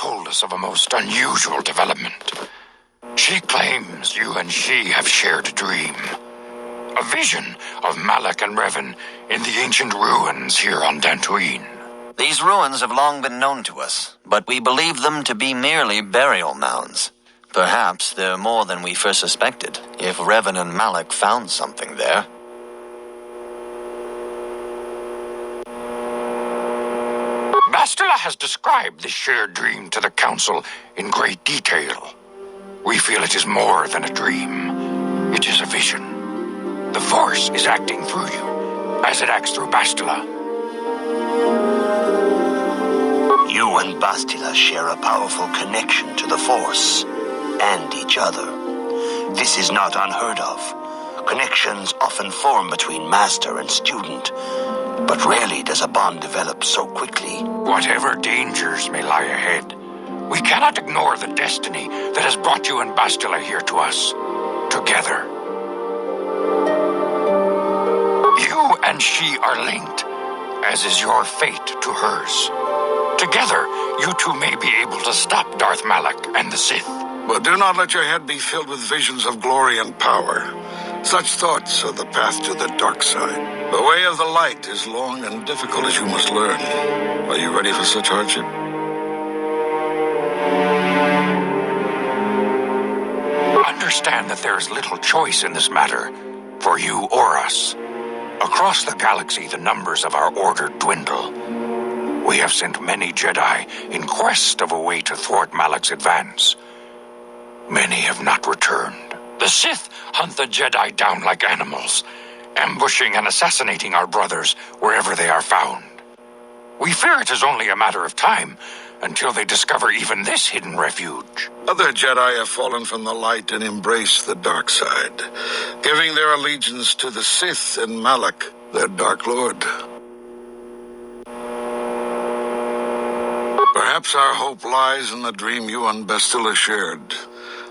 told us of a most unusual development. She claims you and she have shared a dream. A vision of Malak and Revan in the ancient ruins here on Dantooine. These ruins have long been known to us, but we believe them to be merely burial mounds. Perhaps they're more than we first suspected, if Revan and Malak found something there. Bastila has described this shared dream to the Council in great detail. We feel it is more than a dream. It is a vision. The Force is acting through you, as it acts through Bastila. You and Bastila share a powerful connection to the Force, and each other. This is not unheard of. Connections often form between master and student, but rarely does a bond develop so quickly. Whatever dangers may lie ahead, we cannot ignore the destiny that has brought you and Bastila here to us, together. You and she are linked, as is your fate to hers. Together, you two may be able to stop Darth Malak and the Sith. But do not let your head be filled with visions of glory and power. Such thoughts are the path to the dark side. The way of the light is long and difficult, as you must learn. Are you ready for such hardship? Understand that there is little choice in this matter, for you or us. Across the galaxy, the numbers of our order dwindle. We have sent many Jedi in quest of a way to thwart Malak's advance. Many have not returned. The Sith hunt the Jedi down like animals, ambushing and assassinating our brothers wherever they are found. We fear it is only a matter of time until they discover even this hidden refuge. Other Jedi have fallen from the light and embraced the dark side, giving their allegiance to the Sith and Malak, their Dark Lord. Perhaps our hope lies in the dream you and Bastila shared.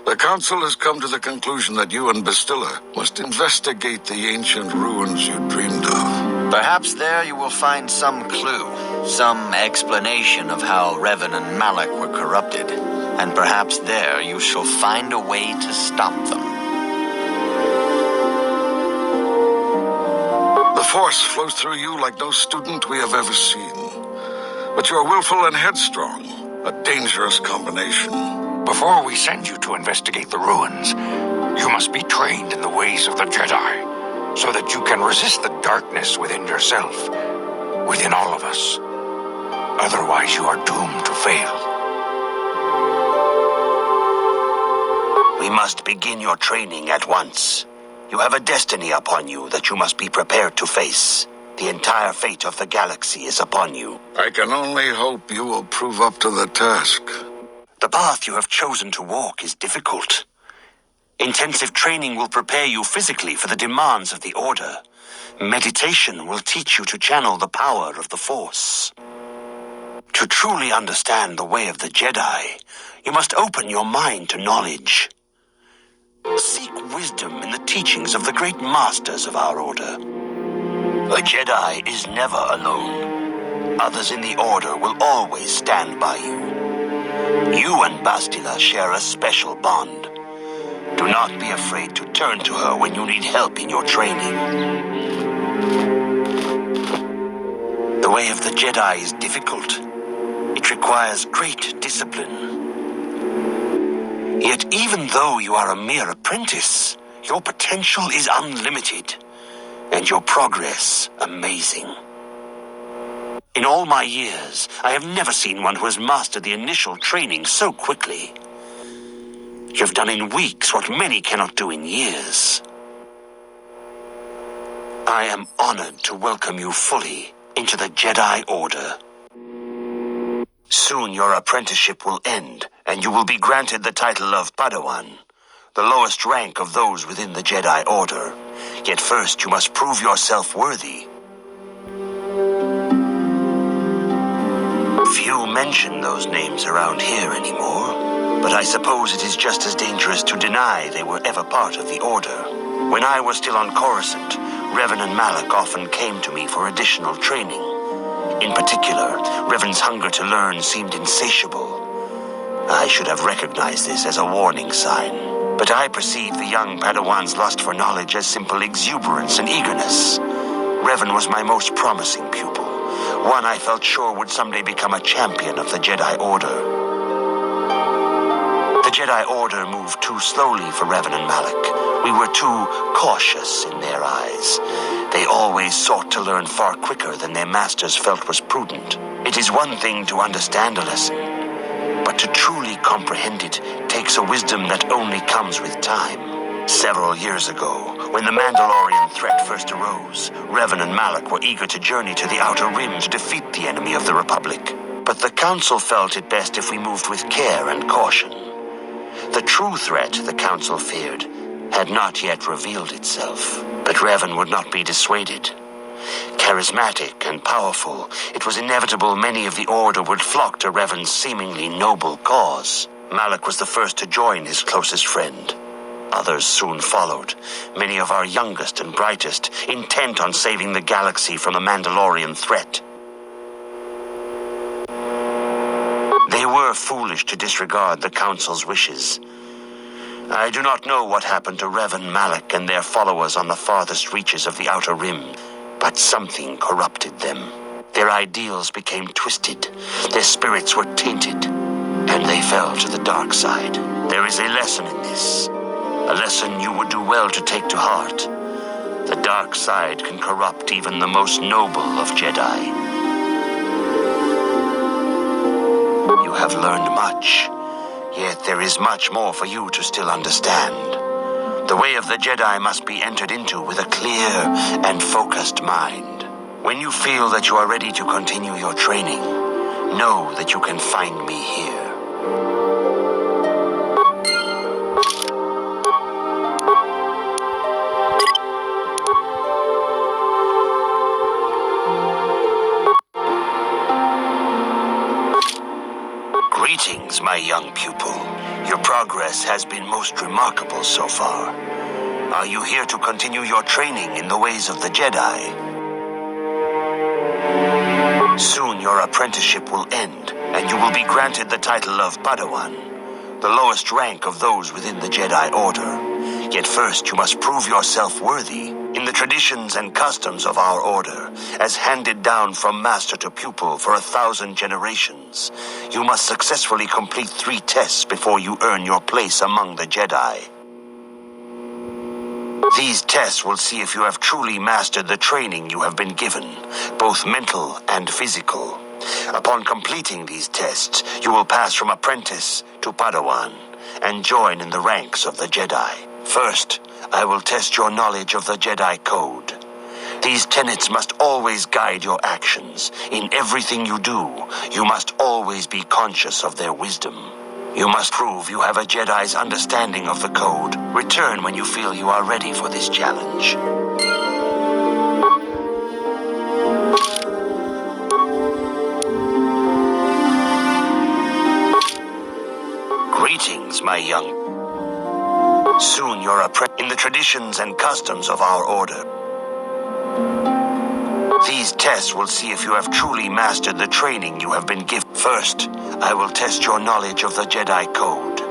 The Council has come to the conclusion that you and Bastila must investigate the ancient ruins you dreamed of. Perhaps there you will find some clue, some explanation of how Revan and Malak were corrupted, and perhaps there you shall find a way to stop them. The Force flows through you like no student we have ever seen. But you are willful and headstrong, a dangerous combination. Before we send you to investigate the ruins, you must be trained in the ways of the Jedi, so that you can resist the darkness within yourself, within all of us. Otherwise, you are doomed to fail. We must begin your training at once. You have a destiny upon you that you must be prepared to face. The entire fate of the galaxy is upon you. I can only hope you will prove up to the task. The path you have chosen to walk is difficult. Intensive training will prepare you physically for the demands of the Order. Meditation will teach you to channel the power of the Force. To truly understand the way of the Jedi, you must open your mind to knowledge. Seek wisdom in the teachings of the great masters of our Order. A Jedi is never alone. Others in the Order will always stand by you. You and Bastila share a special bond. Do not be afraid to turn to her when you need help in your training. The way of the Jedi is difficult. It requires great discipline. Yet even though you are a mere apprentice, your potential is unlimited, and your progress amazing. In all my years, I have never seen one who has mastered the initial training so quickly. You have done in weeks what many cannot do in years. I am honored to welcome you fully into the Jedi Order. Soon your apprenticeship will end, and you will be granted the title of Padawan, the lowest rank of those within the Jedi Order. Yet first you must prove yourself worthy. Few mention those names around here anymore, but I suppose it is just as dangerous to deny they were ever part of the Order. When I was still on Coruscant, Revan and Malak often came to me for additional training. In particular, Revan's hunger to learn seemed insatiable. I should have recognized this as a warning sign, but I perceived the young Padawan's lust for knowledge as simple exuberance and eagerness. Revan was my most promising pupil, one I felt sure would someday become a champion of the Jedi Order. The Jedi Order moved too slowly for Revan and Malak. We were too cautious in their eyes. They always sought to learn far quicker than their masters felt was prudent. It is one thing to understand a lesson, but to truly comprehend it takes a wisdom that only comes with time. Several years ago, when the Mandalorian threat first arose, Revan and Malak were eager to journey to the Outer Rim to defeat the enemy of the Republic. But the Council felt it best if we moved with care and caution. The true threat the Council feared had not yet revealed itself, but Revan would not be dissuaded. Charismatic and powerful, it was inevitable many of the Order would flock to Revan's seemingly noble cause. Malak was the first to join his closest friend. Others soon followed, many of our youngest and brightest, intent on saving the galaxy from the Mandalorian threat. They were foolish to disregard the Council's wishes. I do not know what happened to Revan, Malak, and their followers on the farthest reaches of the Outer Rim, but something corrupted them. Their ideals became twisted, their spirits were tainted, and they fell to the dark side. There is a lesson in this, a lesson you would do well to take to heart. The dark side can corrupt even the most noble of Jedi. You have learned much, yet there is much more for you to still understand. The way of the Jedi must be entered into with a clear and focused mind. When you feel that you are ready to continue your training, know that you can find me here. Greetings, my young pupil. Your progress has been most remarkable so far. Are you here to continue your training in the ways of the Jedi? Soon your apprenticeship will end, and you will be granted the title of Padawan, the lowest rank of those within the Jedi Order. Yet first you must prove yourself worthy. In the traditions and customs of our order, as handed down from master to pupil for 1,000 generations, you must successfully complete 3 tests before you earn your place among the Jedi. These tests will see if you have truly mastered the training you have been given, both mental and physical. Upon completing these tests, you will pass from apprentice to Padawan and join in the ranks of the Jedi. First, I will test your knowledge of the Jedi Code. These tenets must always guide your actions. In everything you do, you must always be conscious of their wisdom. You must prove you have a Jedi's understanding of the Code. Return when you feel you are ready for this challenge. Greetings, my young. Soon you're in the traditions and customs of our order. These tests will see if you have truly mastered the training you have been given. First, I will test your knowledge of the Jedi Code.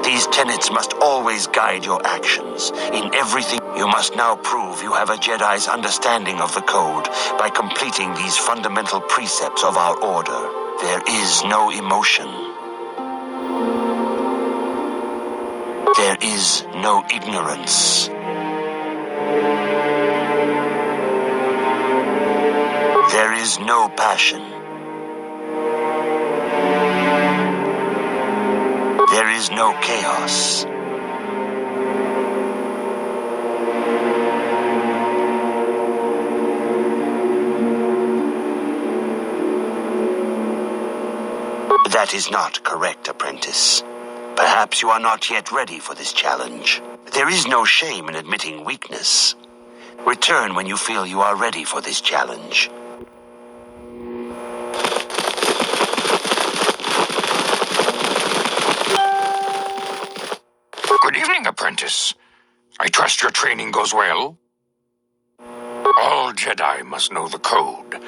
These tenets must always guide your actions. In everything, you must now prove you have a Jedi's understanding of the Code by completing these fundamental precepts of our order. There is no emotion. There is no ignorance. There is no passion. There is no chaos. That is not correct, apprentice. Perhaps you are not yet ready for this challenge. There is no shame in admitting weakness. Return when you feel you are ready for this challenge. Good evening, apprentice. I trust your training goes well. All Jedi must know the Code.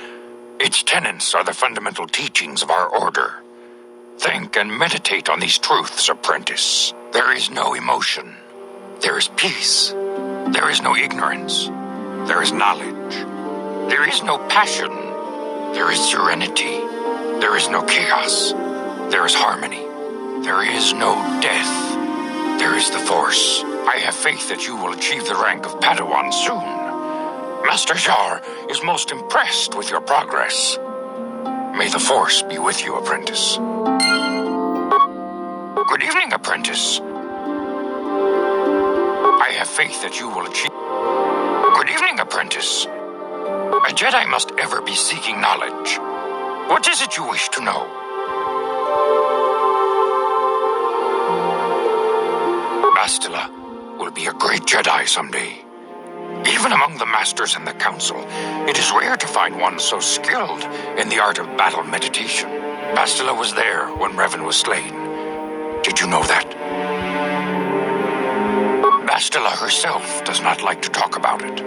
Its tenets are the fundamental teachings of our order. Think and meditate on these truths, apprentice. There is no emotion. There is peace. There is no ignorance. There is knowledge. There is no passion. There is serenity. There is no chaos. There is harmony. There is no death. There is the Force. I have faith that you will achieve the rank of Padawan soon. Master Jar is most impressed with your progress. May the Force be with you, apprentice. Good evening, apprentice. I have faith that you will achieve... Good evening, apprentice. A Jedi must ever be seeking knowledge. What is it you wish to know? Bastila will be a great Jedi someday. Even among the Masters and the Council, it is rare to find one so skilled in the art of battle meditation. Bastila was there when Revan was slain. Did you know that? Bastila herself does not like to talk about it.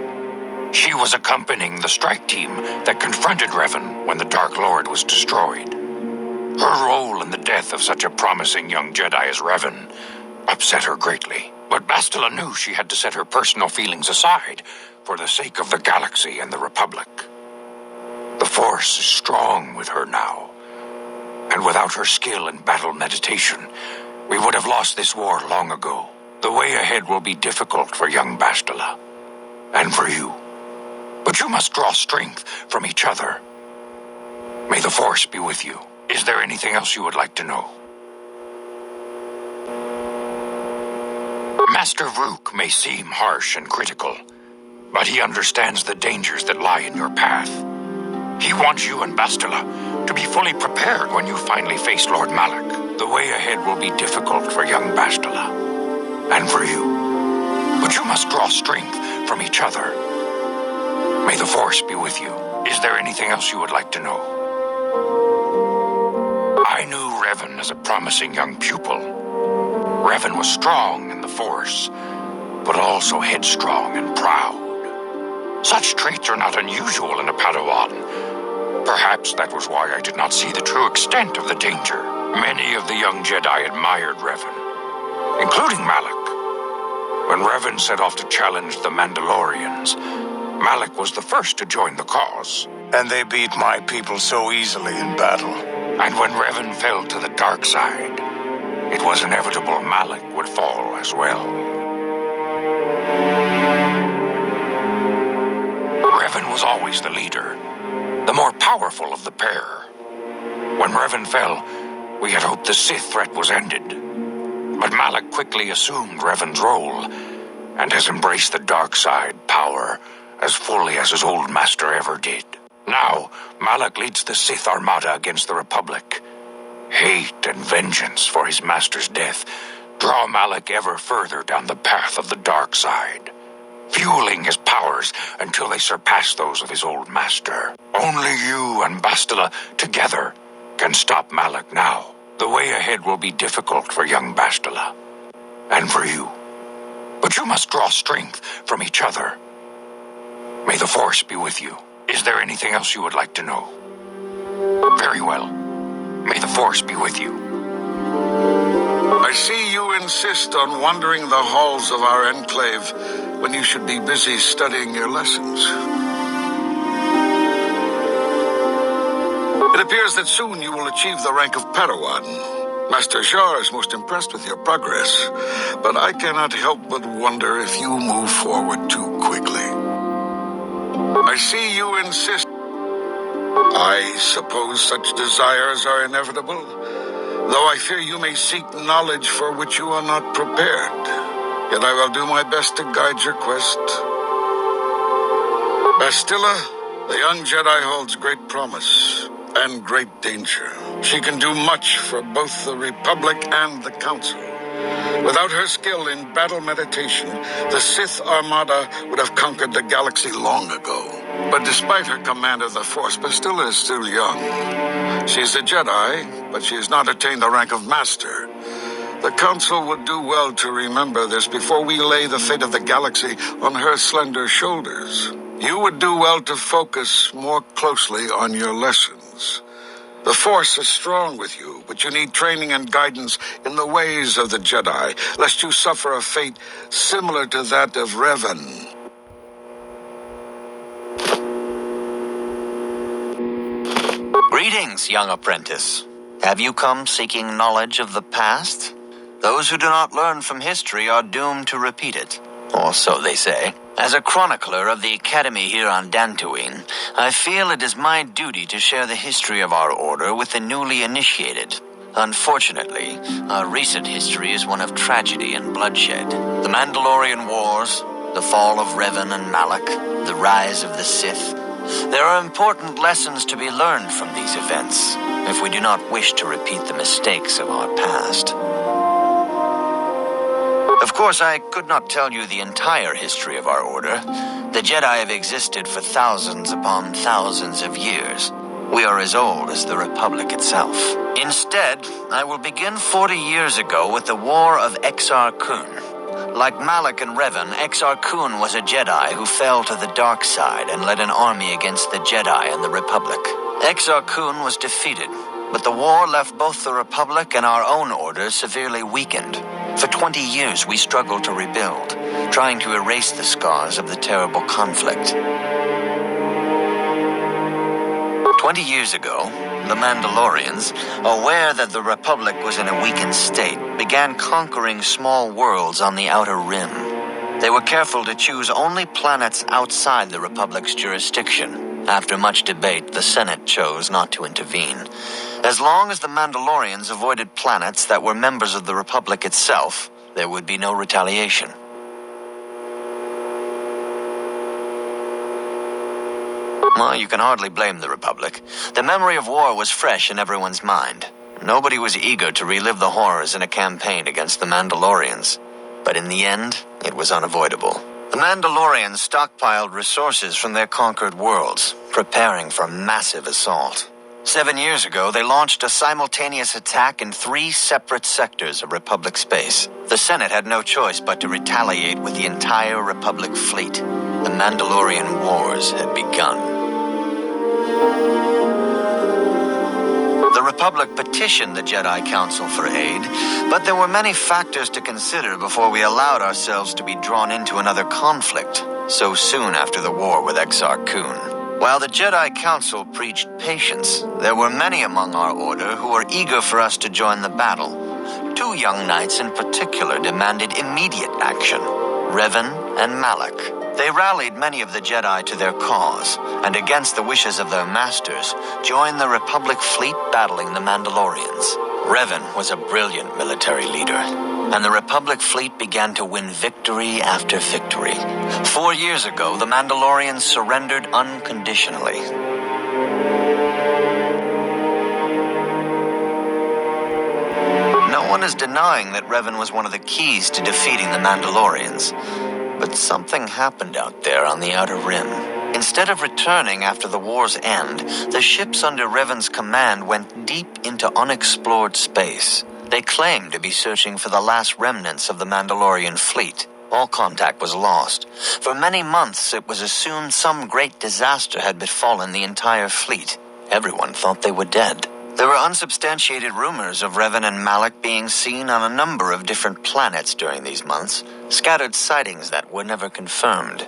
She was accompanying the strike team that confronted Revan when the Dark Lord was destroyed. Her role in the death of such a promising young Jedi as Revan upset her greatly. But Bastila knew she had to set her personal feelings aside for the sake of the galaxy and the Republic. The Force is strong with her now, and without her skill in battle meditation, we would have lost this war long ago. The way ahead will be difficult for young Bastila, and for you. But you must draw strength from each other. May the Force be with you. Is there anything else you would like to know? Master Vrook may seem harsh and critical, but he understands the dangers that lie in your path. He wants you and Bastila to be fully prepared when you finally face Lord Malak. The way ahead will be difficult for young Bastila, and for you. But you must draw strength from each other. May the Force be with you. Is there anything else you would like to know? I knew Revan as a promising young pupil. Revan was strong in the Force, but also headstrong and proud. Such traits are not unusual in a Padawan. Perhaps that was why I did not see the true extent of the danger. Many of the young Jedi admired Revan, including Malak. When Revan set off to challenge the Mandalorians, Malak was the first to join the cause. And they beat my people so easily in battle. And when Revan fell to the dark side, it was inevitable Malak would fall as well. Revan was always the leader, the more powerful of the pair. When Revan fell, we had hoped the Sith threat was ended. But Malak quickly assumed Revan's role, and has embraced the dark side power as fully as his old master ever did. Now, Malak leads the Sith Armada against the Republic. Hate and vengeance for his master's death draw Malak ever further down the path of the dark side, fueling his powers until they surpass those of his old master. Only you and Bastila together can stop Malak now. The way ahead will be difficult for young Bastila, and for you. But you must draw strength from each other. May the Force be with you. Is there anything else you would like to know? Very well. May the Force be with you. I see you insist on wandering the halls of our enclave when you should be busy studying your lessons. It appears that soon you will achieve the rank of Padawan. Master Jar is most impressed with your progress, but I cannot help but wonder if you move forward too quickly. I see you insist. I suppose such desires are inevitable, though I fear you may seek knowledge for which you are not prepared. Yet I will do my best to guide your quest. Bastila, the young Jedi holds great promise and great danger. She can do much for both the Republic and the Council. Without her skill in battle meditation, the Sith Armada would have conquered the galaxy long ago. But despite her command of the Force, Bastila is still young. She's a Jedi, but she has not attained the rank of Master. The Council would do well to remember this before we lay the fate of the galaxy on her slender shoulders. You would do well to focus more closely on your lessons. The Force is strong with you, but you need training and guidance in the ways of the Jedi, lest you suffer a fate similar to that of Revan. Greetings, young apprentice. Have you come seeking knowledge of the past? Those who do not learn from history are doomed to repeat it. Or so they say. As a chronicler of the Academy here on Dantooine, I feel it is my duty to share the history of our order with the newly initiated. Unfortunately, our recent history is one of tragedy and bloodshed. The Mandalorian Wars, the fall of Revan and Malak, the rise of the Sith. There are important lessons to be learned from these events, if we do not wish to repeat the mistakes of our past. Of course, I could not tell you the entire history of our order. The Jedi have existed for thousands upon thousands of years. We are as old as the Republic itself. Instead, I will begin 40 years ago with the War of Exar Kun. Like Malak and Revan, Exar Kun was a Jedi who fell to the dark side and led an army against the Jedi and the Republic. Exar Kun was defeated, but the war left both the Republic and our own order severely weakened. For 20 years, we struggled to rebuild, trying to erase the scars of the terrible conflict. 20 years ago, the Mandalorians, aware that the Republic was in a weakened state, began conquering small worlds on the Outer Rim. They were careful to choose only planets outside the Republic's jurisdiction. After much debate, the Senate chose not to intervene. As long as the Mandalorians avoided planets that were members of the Republic itself, there would be no retaliation. Well, you can hardly blame the Republic. The memory of war was fresh in everyone's mind. Nobody was eager to relive the horrors in a campaign against the Mandalorians. But in the end, it was unavoidable. The Mandalorians stockpiled resources from their conquered worlds, preparing for a massive assault. 7 years ago, they launched a simultaneous attack in 3 separate sectors of Republic space. The Senate had no choice but to retaliate with the entire Republic fleet. The Mandalorian Wars had begun. The Republic petitioned the Jedi Council for aid, but there were many factors to consider before we allowed ourselves to be drawn into another conflict so soon after the war with Exar Kun. While the Jedi Council preached patience, there were many among our order who were eager for us to join the battle. 2 young knights in particular demanded immediate action, Revan and Malak. They rallied many of the Jedi to their cause, and against the wishes of their masters, joined the Republic fleet battling the Mandalorians. Revan was a brilliant military leader, and the Republic fleet began to win victory after victory. 4 years ago, the Mandalorians surrendered unconditionally. No one is denying that Revan was one of the keys to defeating the Mandalorians. But something happened out there on the Outer Rim. Instead of returning after the war's end, the ships under Revan's command went deep into unexplored space. They claimed to be searching for the last remnants of the Mandalorian fleet. All contact was lost. For many months, it was assumed some great disaster had befallen the entire fleet. Everyone thought they were dead. There were unsubstantiated rumors of Revan and Malak being seen on a number of different planets during these months, scattered sightings that were never confirmed.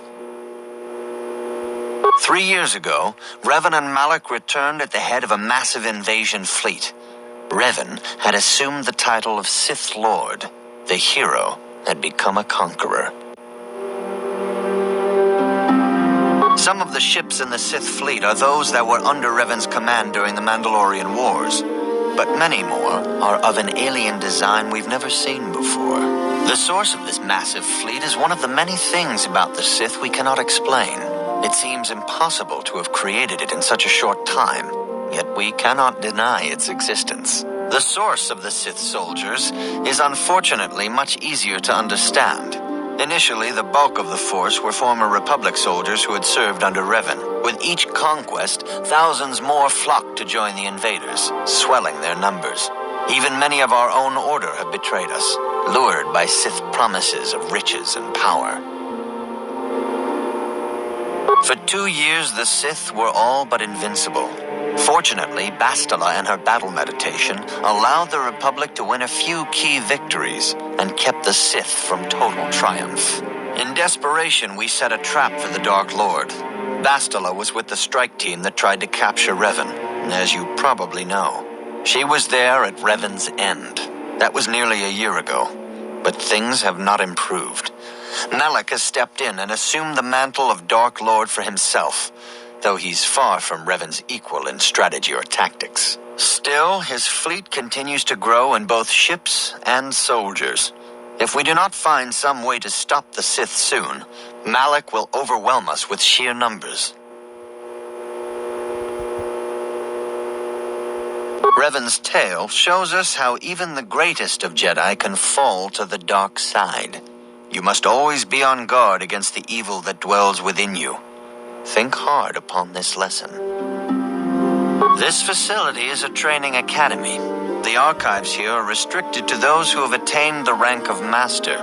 3 years ago, Revan and Malak returned at the head of a massive invasion fleet. Revan had assumed the title of Sith Lord. The hero had become a conqueror. Some of the ships in the Sith fleet are those that were under Revan's command during the Mandalorian Wars, but many more are of an alien design we've never seen before. The source of this massive fleet is one of the many things about the Sith we cannot explain. It seems impossible to have created it in such a short time, yet we cannot deny its existence. The source of the Sith soldiers is unfortunately much easier to understand. Initially, the bulk of the force were former Republic soldiers who had served under Revan. With each conquest, thousands more flocked to join the invaders, swelling their numbers. Even many of our own order have betrayed us, lured by Sith promises of riches and power. For 2 years, the Sith were all but invincible. Fortunately, Bastila and her battle meditation allowed the Republic to win a few key victories and kept the Sith from total triumph. In desperation, we set a trap for the Dark Lord. Bastila was with the strike team that tried to capture Revan, as you probably know. She was there at Revan's end. That was nearly a year ago, but things have not improved. Malak has stepped in and assumed the mantle of Dark Lord for himself, though he's far from Revan's equal in strategy or tactics. Still, his fleet continues to grow in both ships and soldiers. If we do not find some way to stop the Sith soon, Malak will overwhelm us with sheer numbers. Revan's tale shows us how even the greatest of Jedi can fall to the dark side. You must always be on guard against the evil that dwells within you. Think hard upon this lesson. This facility is a training academy. The archives here are restricted to those who have attained the rank of master.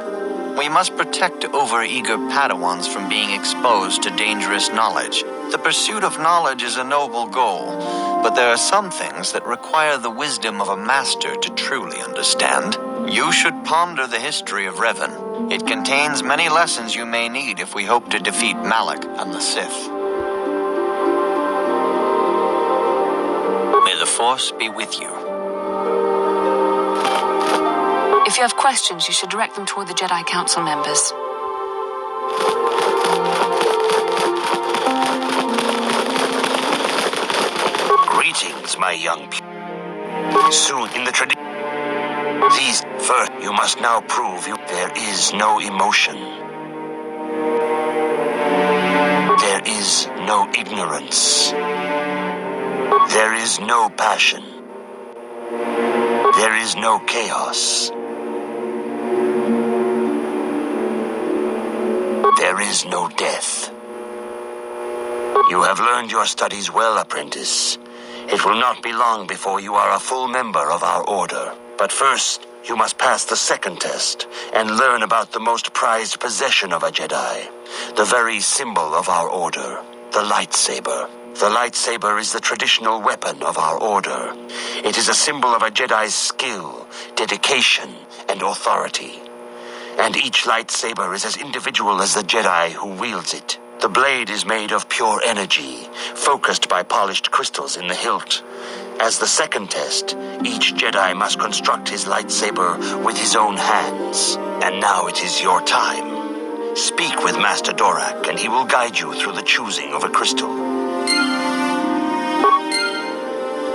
We must protect overeager Padawans from being exposed to dangerous knowledge. The pursuit of knowledge is a noble goal, but there are some things that require the wisdom of a master to truly understand. You should ponder the history of Revan. It contains many lessons you may need if we hope to defeat Malak and the Sith. May the Force be with you. If you have questions, you should direct them toward the Jedi Council members. Greetings, my young people. Soon in the tradition. These first, you must now prove there is no emotion. There is no ignorance. There is no passion. There is no chaos. There is no death. You have learned your studies well, apprentice. It will not be long before you are a full member of our order. But first, you must pass the second test and learn about the most prized possession of a Jedi, the very symbol of our order, the lightsaber. The lightsaber is the traditional weapon of our order. It is a symbol of a Jedi's skill, dedication, and authority. And each lightsaber is as individual as the Jedi who wields it. The blade is made of pure energy, focused by polished crystals in the hilt. As the second test, each Jedi must construct his lightsaber with his own hands. And now it is your time. Speak with Master Dorak, and he will guide you through the choosing of a crystal.